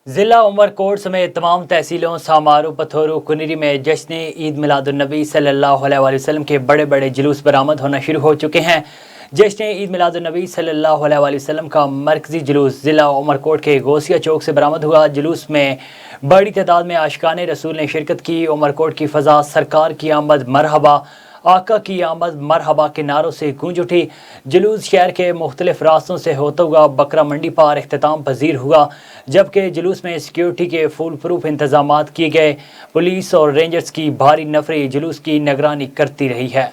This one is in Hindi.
ज़िला उमरकोट समेत तमाम तहसीलों सामारू, पथोरू, कुनीरी में जश्न ईद मिलादुन्नबी सल्लल्लाहु अलैहि वसल्लम के बड़े बड़े जुलूस बरामद होना शुरू हो चुके हैं। जश्न ईद मिलादुन्नबी सल्लल्लाहु अलैहि वसल्लम का मरकजी जुलूस ज़िला उमरकोट के गौसिया चौक से बरामद हुआ। जुलूस में बड़ी तादाद में आशिकाने रसूल ने शिरकत की। उमरकोट की फ़ज़ा सरकार की आमद मरहबा, आका की आमद मरहबा के नारों से गूंज उठी। जुलूस शहर के मुख्तलिफ रास्तों से होता हुआ बकरा मंडी पार इख्तिताम पजीर हुआ, जबकि जुलूस में सिक्योरिटी के फुल प्रूफ इंतजाम किए गए। पुलिस और रेंजर्स की भारी नफरी जुलूस की निगरानी करती रही है।